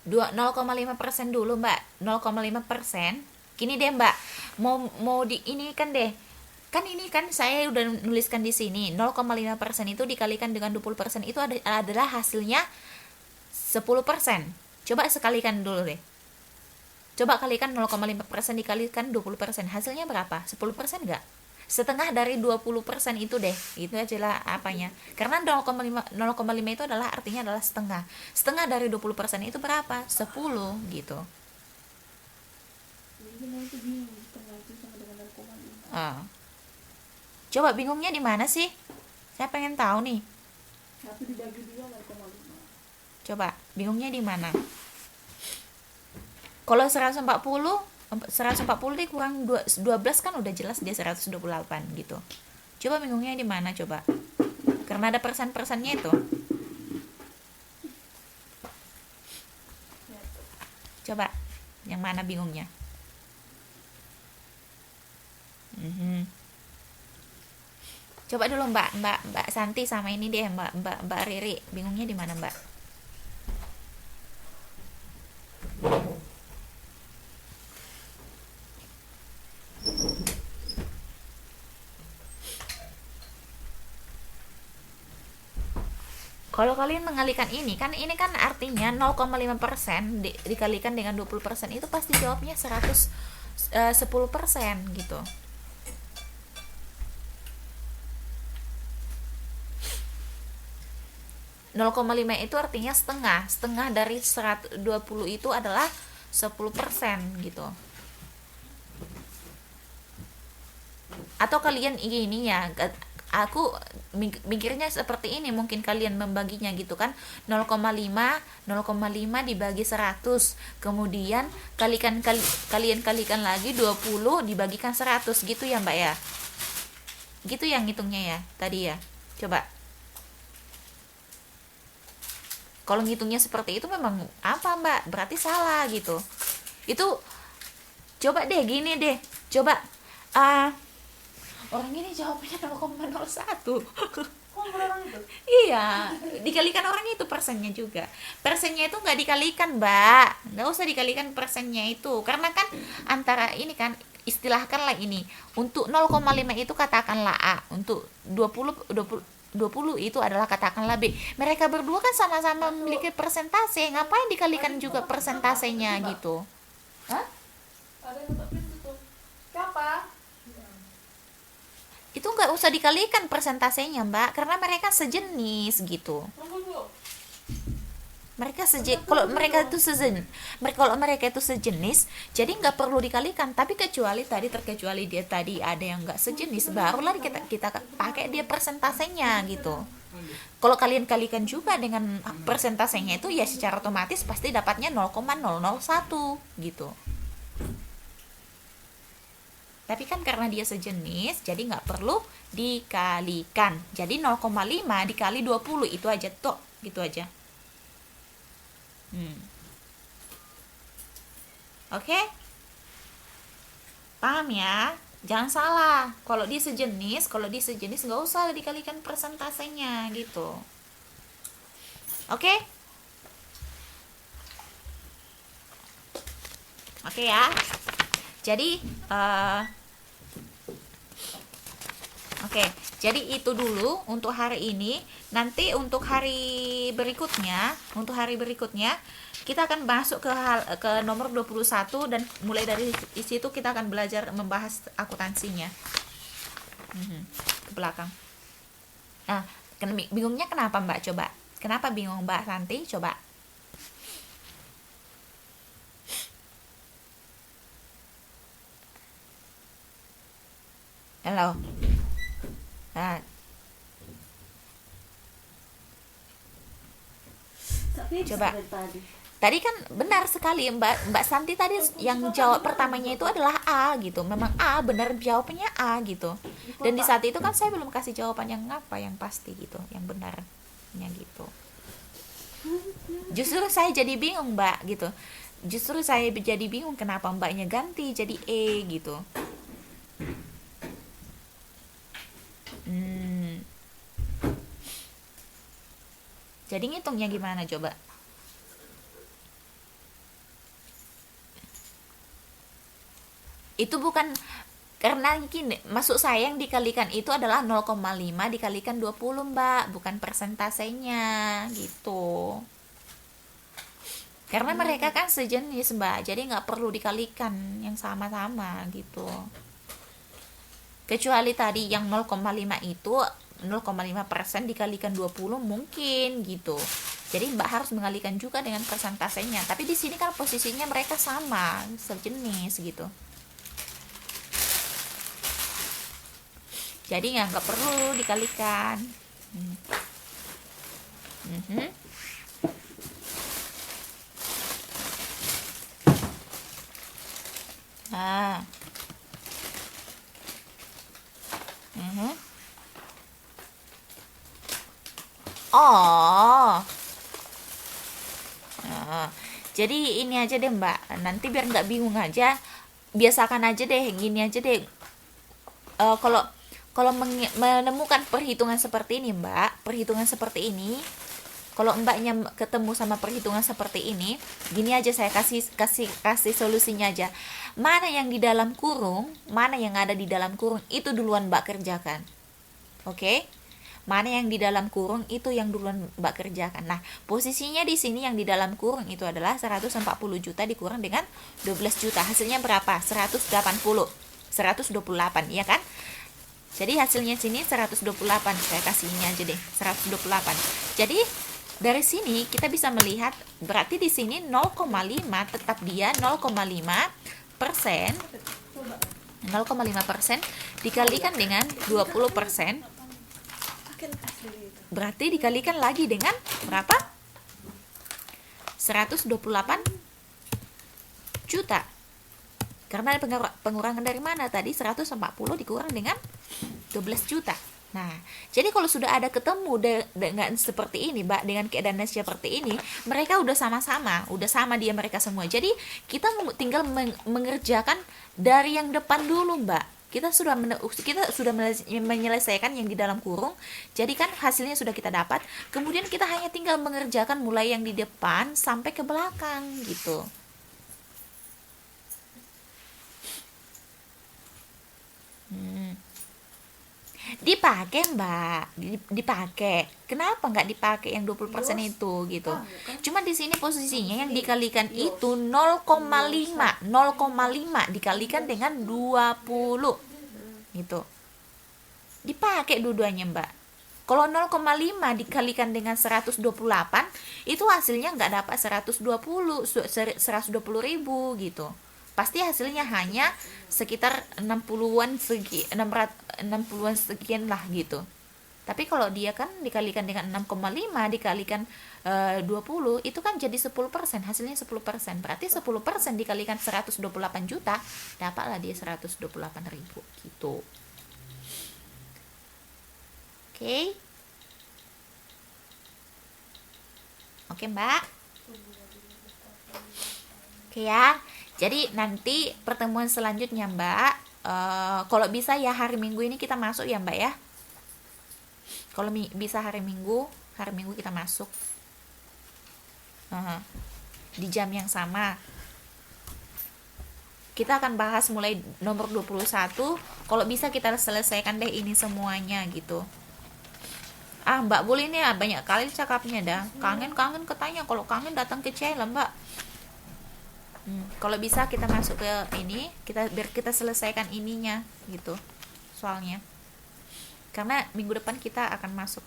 0,5% dulu Mbak. 0,5%. Gini deh Mbak. Mau di ini kan deh. Kan ini kan saya udah nuliskan di sini 0,5% itu dikalikan dengan 20% itu adalah hasilnya 10%. Coba sekalikan dulu deh. Coba kalikan 0,5% dikalikan 20%. Hasilnya berapa? 10% enggak? Setengah dari 20% itu deh. Itu aja apanya. Karena 0,5 itu artinya adalah setengah. Setengah dari 20% itu berapa? 10 gitu. Coba bingungnya di mana sih? Saya pengen tahu nih. Coba bingungnya di mana? Kalau 140 dikurang 12 kan udah jelas dia 128 gitu. Coba bingungnya di mana coba? Karena ada persen-persennya itu. Coba yang mana bingungnya? Coba dulu Mbak Santi sama ini deh Mbak Riri, bingungnya di mana Mbak? Kalau kalian mengalihkan ini kan artinya 0,5% dikalikan dengan 20% itu pasti jawabnya 10% gitu. .5 itu artinya setengah dari 120 itu adalah 10% gitu. Atau kalian ini ya, aku mikirnya seperti ini, mungkin kalian membaginya gitu kan, 0,5 dibagi 100, kemudian kalian kalikan lagi 20 dibagikan 100 gitu ya Mbak ya, gitu yang ngitungnya ya tadi ya. Coba kalau ngitungnya seperti itu memang apa Mbak, berarti salah gitu. Itu coba deh gini deh, coba orang ini jawabnya 0,01. Iya, dikalikan orang itu persennya juga. Persennya itu nggak dikalikan Mbak, nggak usah dikalikan persennya itu, karena kan antara ini kan istilahkanlah ini untuk 0,5 itu katakanlah A, untuk 20 itu adalah katakanlah B. Mereka berdua kan sama-sama memiliki persentase, ngapain dikalikan juga persentasenya gitu? Hah? Ada yang tutup. Siapa? Itu nggak usah dikalikan persentasenya Mbak, karena mereka sejenis gitu. Kalau mereka itu sejenis, jadi nggak perlu dikalikan. Tapi terkecuali dia tadi ada yang nggak sejenis, barulah kita pakai dia persentasenya gitu. Kalau kalian kalikan juga dengan persentasenya itu, ya secara otomatis pasti dapatnya 0,001 gitu. Tapi kan karena dia sejenis, jadi nggak perlu dikalikan. Jadi 0,5 dikali 20 itu aja toh, gitu aja. Oke? Paham ya? Jangan salah. Kalau dia sejenis nggak usah dikalikan persentasenya gitu. Oke? Oke ya. Jadi jadi itu dulu untuk hari ini. Nanti untuk hari berikutnya kita akan masuk ke nomor 21, dan mulai dari situ kita akan belajar membahas akuntansinya. Ke belakang. Nah, bingungnya kenapa Mbak? Coba. Kenapa bingung Mbak Santi? Coba. Halo. Nah, coba. Tadi kan benar sekali Mbak Santi tadi yang jawab pertamanya itu adalah A gitu. Memang A, benar jawabnya A gitu. Dan di saat itu kan saya belum kasih jawaban yang apa yang pasti gitu, yang benarnya gitu. Justru saya jadi bingung Mbak gitu. Justru saya jadi bingung kenapa Mbaknya ganti jadi E gitu. Jadi ngitungnya gimana coba? Itu bukan karena gini, maksud saya yang dikalikan itu adalah 0,5 dikalikan 20 Mbak, bukan persentasenya gitu. Karena mereka kan sejenis Mbak, jadi nggak perlu dikalikan yang sama-sama gitu. Kecuali tadi yang 0,5 itu 0,5% dikalikan 20 mungkin gitu. Jadi Mbak harus mengalihkan juga dengan persentasenya. Tapi di sini kan posisinya mereka sama, sejenis gitu. Jadi nggak perlu dikalikan. Nah. Oh. Nah, jadi ini aja deh Mbak. Nanti biar nggak bingung aja, biasakan aja deh, gini aja deh. Kalau menemukan perhitungan seperti ini Mbak, kalau Mbaknya ketemu sama perhitungan seperti ini, gini aja saya kasih solusinya aja. Mana yang di dalam kurung, mana yang ada di dalam kurung, itu duluan Mbak kerjakan. Oke? Mana yang di dalam kurung itu yang duluan Mbak kerjakan. Nah, posisinya di sini yang di dalam kurung itu adalah 140 juta dikurang dengan 12 juta. Hasilnya berapa? 128, ya kan? Jadi hasilnya sini 128, saya kasihnya aja deh, 128. Jadi dari sini kita bisa melihat berarti di sini 0,5 tetap dia 0,5% dikalikan dengan 20%, berarti dikalikan lagi dengan berapa? 128 juta. Karena pengurangan dari mana tadi? 140 dikurang dengan 12 juta. Nah, jadi kalau sudah ada ketemu dengan seperti ini, Mbak, dengan keadaan seperti ini, mereka udah sama-sama, udah sama dia mereka semua. Jadi kita tinggal mengerjakan dari yang depan dulu, Mbak. Kita sudah menyelesaikan yang di dalam kurung. Jadi kan hasilnya sudah kita dapat. Kemudian kita hanya tinggal mengerjakan mulai yang di depan sampai ke belakang gitu. Dipakai Mbak, dipakai. Kenapa nggak dipakai yang 20% itu gitu? Cuma di sini posisinya yang dikalikan itu 0,5 dikalikan dengan 20 gitu. Dipakai dua-duanya Mbak. Kalau 0,5 dikalikan dengan 128 itu hasilnya nggak dapat 120 ribu pasti hasilnya hanya sekitar 60-an 60-an sekian lah tapi kalau dia kan dikalikan dengan 6,5 dikalikan 20 itu kan jadi 10%, hasilnya 10%, berarti 10% dikalikan 128 juta dapatlah dia 128 ribu Oke. Oke Mbak. Oke ya. Jadi nanti pertemuan selanjutnya Mbak, kalau bisa ya hari Minggu ini kita masuk ya Mbak ya. Kalau bisa hari Minggu kita masuk. Di jam yang sama. Kita akan bahas mulai nomor 21. Kalau bisa kita selesaikan deh ini semuanya Mbak boleh nih banyak kali cakapnya dah. Kangen ketanya, kalau kangen datang ke channel Mbak. Kalau bisa kita masuk ke ini, biar kita selesaikan ininya soalnya. Karena minggu depan kita akan masuk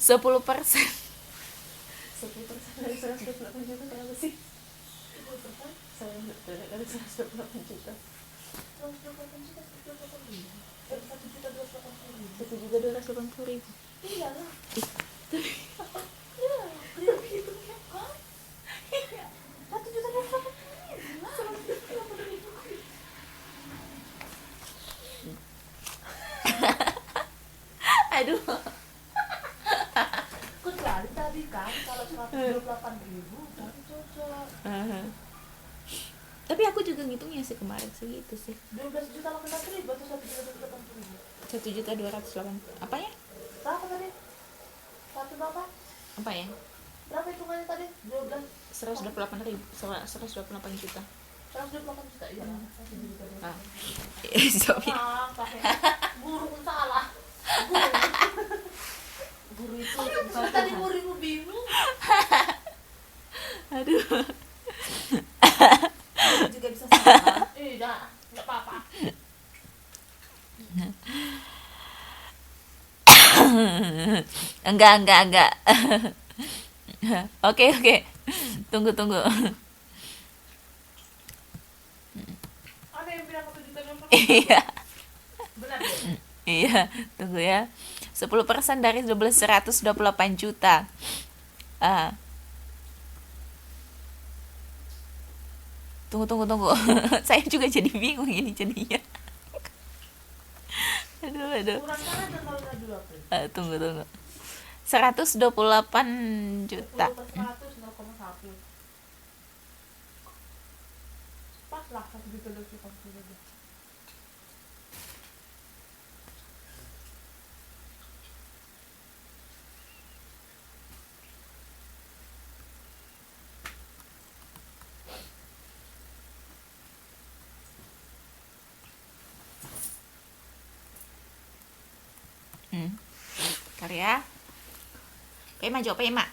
10%. 10% dari 128 juta berapa sih? 10% dari 128 juta. 1.280.000. Iyalah. Aduh. Kecuali tadi kan kalau 128.000 tapi cocok. Tapi aku juga ngitungnya sih kemarin segitu sih. 12.800.000 atau 1.280.000? 1.280.000. Apanya? Berapa tadi? Satu berapa? Apa ya? Berapa hitungannya tadi? 128 juta. 128 juta ya. Sorry. Guru pun salah. Guru itu tadi muridmu bingung. Aduh. Juga bisa salah. Enggak apa-apa. Enggak. Oke. Tunggu. Ada yang bilang 1 juta doang. Iya. Benar ya? Iya, tunggu ya. 10% dari 128 juta. Tunggu. Saya juga jadi bingung ini jadinya. Aduh. Kurang kan ada kalau udah 2 April. Tunggu. 128 juta. 10%, 0,1. Pas lah 1.280.000. Karya. Pema jawab Pema.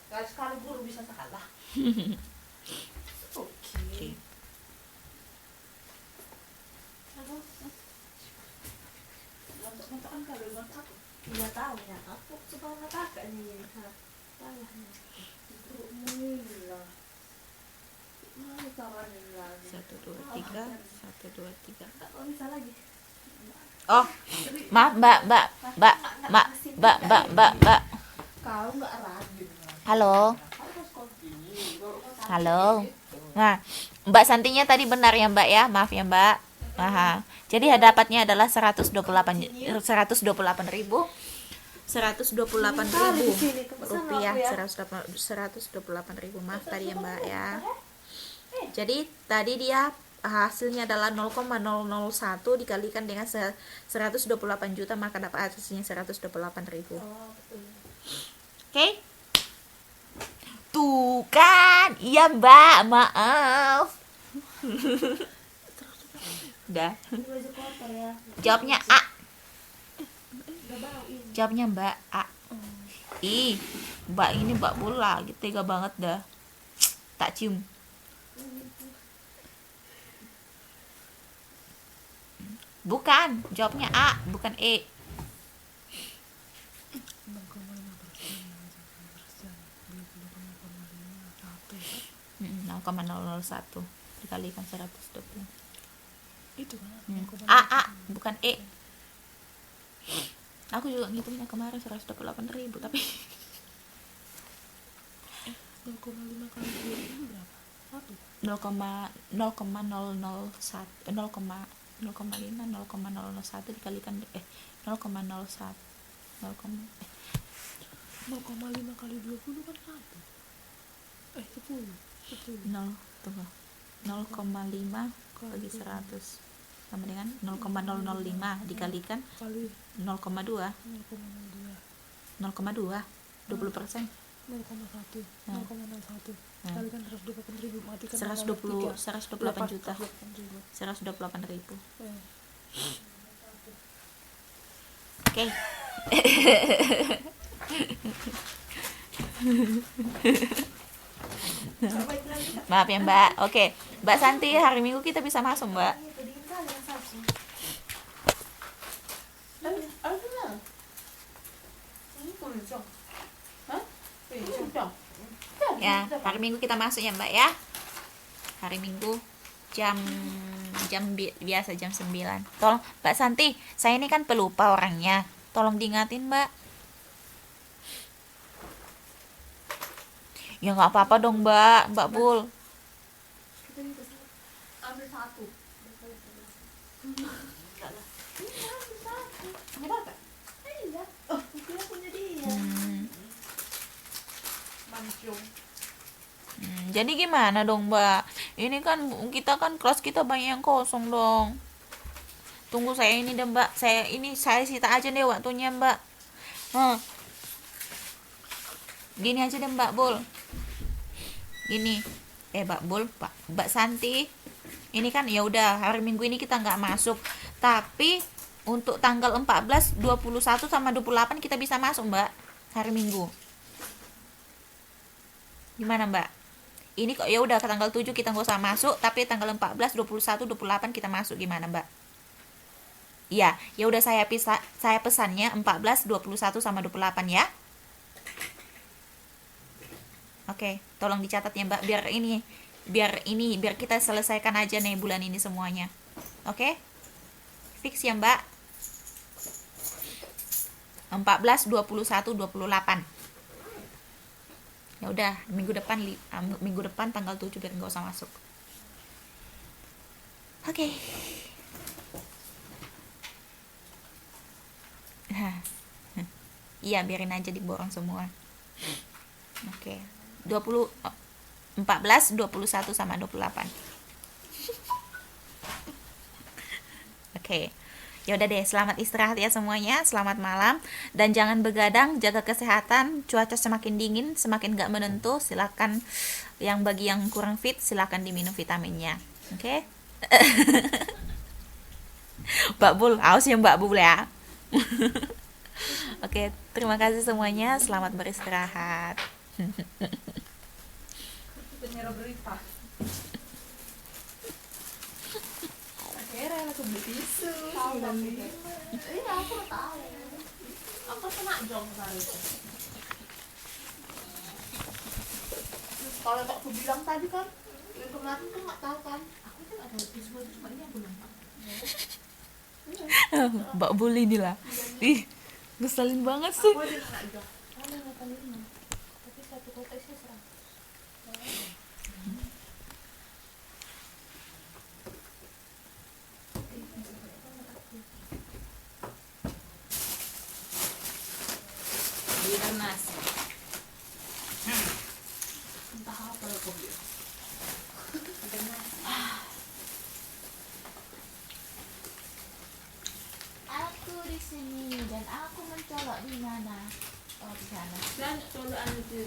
Gak sekali guru bisa salah. Oke. Lantak-lantakan kalau lantak. Iya tahu ya, aku sebenarnya kakak nih salahnya itu mula mau kawanin lagi 1 2 3. oh bisa lagi Oh, maaf Mbak. Kau nggak rajin. Halo. Nah, Mbak Santinya tadi benar ya Mbak ya, maaf ya Mbak. Jadi dapatnya adalah 128.000 rupiah, 128.000, maaf tadi ya Mbak ya. Jadi tadi dia hasilnya adalah 0,001 dikalikan dengan 128 juta maka dapat hasilnya 128.000. oh betul Oke. Tuh kan, iya Mbak, maaf. Udah. Ini baju kotor ya. Jawabnya A. Udah bau ini. Jawabnya Mbak A. Ih, Mbak ini Mbak bola, gitu tega banget dah. Tak cium. Bukan, jawabnya A, bukan E. 0,001 dikalikan 120. Itu kan. A, bukan E. Aku juga ngitungnya kemarin 128.000 tapi 0,5 kali 2 itu berapa? 1. 0,001 dikalikan 0,01 0,5 kali 20 kan 1. 10. 0 tunggu 0,5 bagi 100 sama dengan 0,005 dikalikan Kali 0,2 0,02. 0,2 20%. 0,1. Nah. 0,01. Nah. Kalikan 128.000 matikan 128 juta 128.000. 128.000. Eh. Oke. Maaf ya Mbak. Oke, Mbak Santi, hari Minggu kita bisa masuk Mbak. Itu dingin kali yang satu. Ya, hari Minggu kita masuk ya Mbak ya. Hari Minggu jam biasa jam 9. Tolong Mbak Santi, saya ini kan pelupa orangnya. Tolong diingatin Mbak. Ya nggak apa-apa dong Mbak, Mbak Bul. Kita ini kesini. Ambil satu. Enggak lah. Iya, ambil satu. Punya bapak? Iya. Oh, kira punya dia. Mancung. Jadi gimana dong Mbak? Ini kan kita kan kelas kita banyak yang kosong dong. Tunggu saya ini deh Mbak. Saya sita aja deh waktunya Mbak. Gini aja deh Mbak Bul. Gini. Mbak Bul, Mbak Santi. Ini kan ya udah hari Minggu ini kita nggak masuk. Tapi untuk tanggal 14, 21 sama 28 kita bisa masuk Mbak. Hari Minggu. Gimana Mbak? Ini kok ya udah ke tanggal 7 kita nggak usah masuk, tapi tanggal 14, 21, 28 kita masuk gimana Mbak? Iya, ya udah saya pesannya 14, 21 sama 28 ya. Oke, tolong dicatat ya Mbak biar kita selesaikan aja nih bulan ini semuanya. Oke? Fix ya Mbak. 14, 21, 28. Ya udah minggu depan tanggal 7 biar nggak usah masuk. Oke. Iya biarin aja diborong semua. Oke. 14, 21 sama 28. Oke. Ya udah deh, selamat istirahat ya semuanya, selamat malam dan jangan begadang, jaga kesehatan. Cuaca semakin dingin, semakin gak menentu, silakan bagi yang kurang fit silakan diminum vitaminnya. Oke? Mbak Bul, awas ya Mbak Bul ya. Oke, terima kasih semuanya, selamat beristirahat. Penyiar berita. Akhirnya aku beli tisu. Tahu aku. Iya, aku tahu. Aku kena jong kali itu. Kalau aku bilang tadi kan, yang kemarin kan nggak tahu kan. Aku kan ada tisu itu cuma ini aku nampak. Mbak Bul inilah. Ih, ngeselin banget sih. Aku aja kena jong. Ada nggak kali ini? Tapi satu kota sih serang. Nasi. Entah apa ya kok dia. Aku di sini dan aku mencolok di mana? Oh di sana. Dan colokan itu.